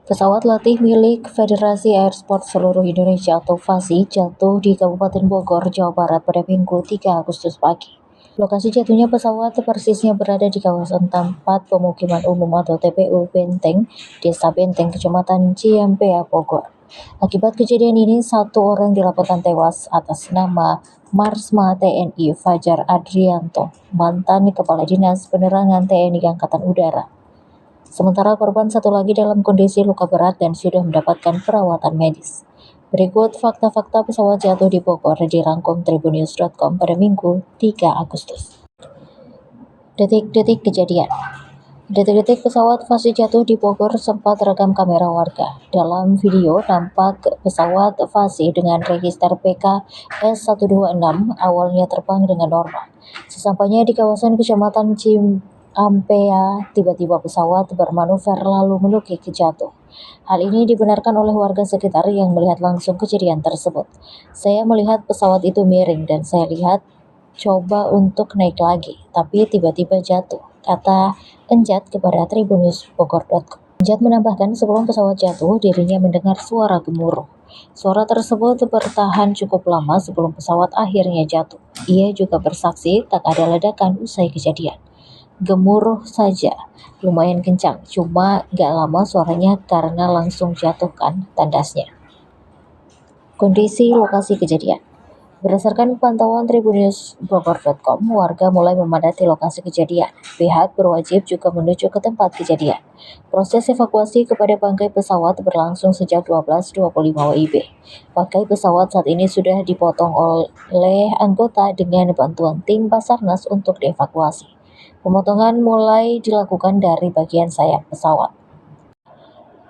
Pesawat latih milik Federasi Airsport Seluruh Indonesia atau FASI jatuh di Kabupaten Bogor, Jawa Barat pada Minggu 3 Agustus pagi. Lokasi jatuhnya pesawat persisnya berada di kawasan tempat pemukiman umum atau TPU Benteng, Desa Benteng, Kecamatan Ciampea, Bogor. Akibat kejadian ini, 1 orang dilaporkan tewas atas nama Marsma TNI Fajar Adrianto, mantan Kepala Dinas Penerangan TNI Angkatan Udara. Sementara korban 1 lagi dalam kondisi luka berat dan sudah mendapatkan perawatan medis. Berikut fakta-fakta pesawat jatuh di Bogor dirangkum tribunnews.com pada Minggu 3 Agustus. Detik-detik kejadian. Detik-detik pesawat FASI jatuh di Bogor sempat terekam kamera warga. Dalam video nampak pesawat FASI dengan register PK S126 awalnya terbang dengan normal. Sesampainya di kawasan Kecamatan Ciampea, tiba-tiba pesawat bermanuver lalu menukik jatuh. Hal ini dibenarkan oleh warga sekitar yang melihat langsung kejadian tersebut. Saya melihat pesawat itu miring dan saya lihat coba untuk naik lagi, tapi tiba-tiba jatuh, kata Enjat kepada tribunnews.bogor.com. Enjat menambahkan sebelum pesawat jatuh, dirinya mendengar suara gemuruh. Suara tersebut bertahan cukup lama sebelum pesawat akhirnya jatuh. Ia juga bersaksi tak ada ledakan usai kejadian. Gemuruh saja, lumayan kencang, cuma gak lama suaranya karena langsung jatuh kan, tandasnya. Kondisi lokasi kejadian. Berdasarkan pantauan tribunnews.bogor.com, warga mulai memadati lokasi kejadian. Pihak berwajib juga menuju ke tempat kejadian. Proses evakuasi kepada bangkai pesawat berlangsung sejak 12.25 WIB. Bangkai pesawat saat ini sudah dipotong oleh anggota dengan bantuan tim Basarnas untuk dievakuasi. Pemotongan mulai dilakukan dari bagian sayap pesawat.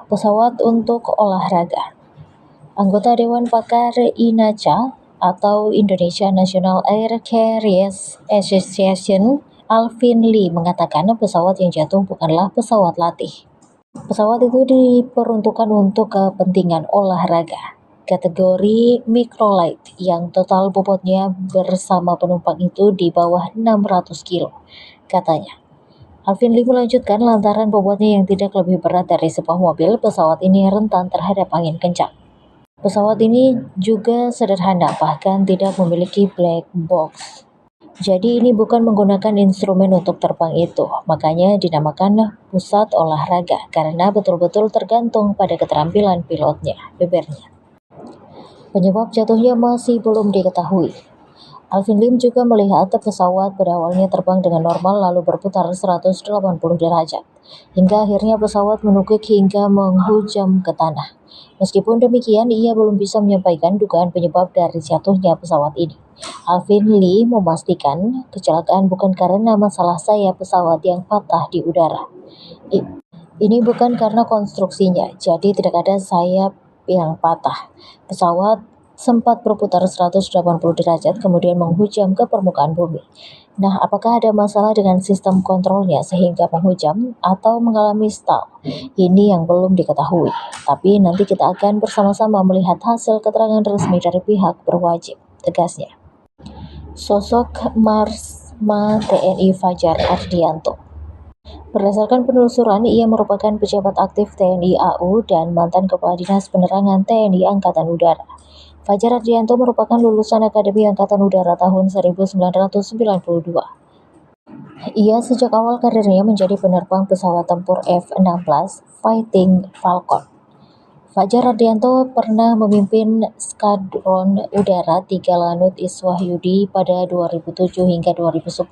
Pesawat untuk olahraga. Anggota Dewan Pakar INACA atau Indonesia National Air Carriers Association, Alvin Lee, mengatakan pesawat yang jatuh bukanlah pesawat latih. Pesawat itu diperuntukkan untuk kepentingan olahraga, kategori microlight yang total bobotnya bersama penumpang itu di bawah 600 kilo, katanya. Alvin Lee melanjutkan, lantaran bobotnya yang tidak lebih berat dari sebuah mobil, pesawat ini rentan terhadap angin kencang. Pesawat ini juga sederhana, bahkan tidak memiliki black box. Jadi ini bukan menggunakan instrumen untuk terbang itu, makanya dinamakan pusat olahraga, karena betul-betul tergantung pada keterampilan pilotnya, bebernya. Penyebab jatuhnya masih belum diketahui. Alvin Lim juga melihat pesawat pada awalnya terbang dengan normal lalu berputar 180 derajat, hingga akhirnya pesawat menukik hingga menghujam ke tanah. Meskipun demikian, ia belum bisa menyampaikan dugaan penyebab dari jatuhnya pesawat ini. Alvin Lee memastikan kecelakaan bukan karena masalah sayap pesawat yang patah di udara. Ini bukan karena konstruksinya, jadi tidak ada sayap yang patah. Pesawat sempat berputar 180 derajat kemudian menghujam ke permukaan bumi. Nah, apakah ada masalah dengan sistem kontrolnya sehingga menghujam atau mengalami stall? Ini yang belum diketahui, tapi nanti kita akan bersama-sama melihat hasil keterangan resmi dari pihak berwajib, tegasnya. Sosok Marsma TNI Fajar Ardianto. Berdasarkan penelusuran, ia merupakan pejabat aktif TNI AU dan mantan Kepala Dinas Penerangan TNI Angkatan Udara. Fajar Ardianto merupakan lulusan Akademi Angkatan Udara tahun 1992. Ia sejak awal karirnya menjadi penerbang pesawat tempur F-16 Fighting Falcon. Fajar Ardianto pernah memimpin Skadron Udara 3 Lanut Iswahyudi pada 2007 hingga 2010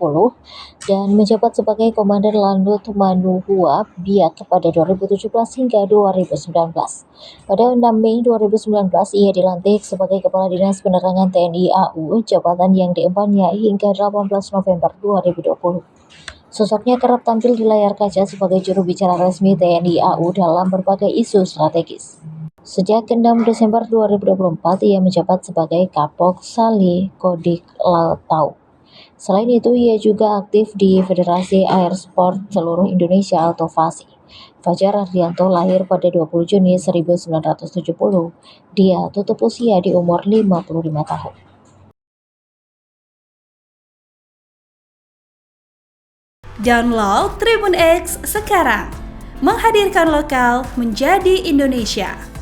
dan menjabat sebagai Komandan Lanut Manuhua Biak pada 2017 hingga 2019. Pada 6 Mei 2019, ia dilantik sebagai Kepala Dinas Penerangan TNI AU, jabatan yang diembannya hingga 18 November 2020. Sosoknya kerap tampil di layar kaca sebagai juru bicara resmi TNI AU dalam berbagai isu strategis. Sejak 6 Desember 2024, ia menjabat sebagai Kapok Sali Kodik Lautau. Selain itu, ia juga aktif di Federasi Airsport Seluruh Indonesia atau FASI. Fajar Ardianto lahir pada 20 Juni 1970. Dia tutup usia di umur 55 tahun. Download Tribun X sekarang, menghadirkan lokal menjadi Indonesia.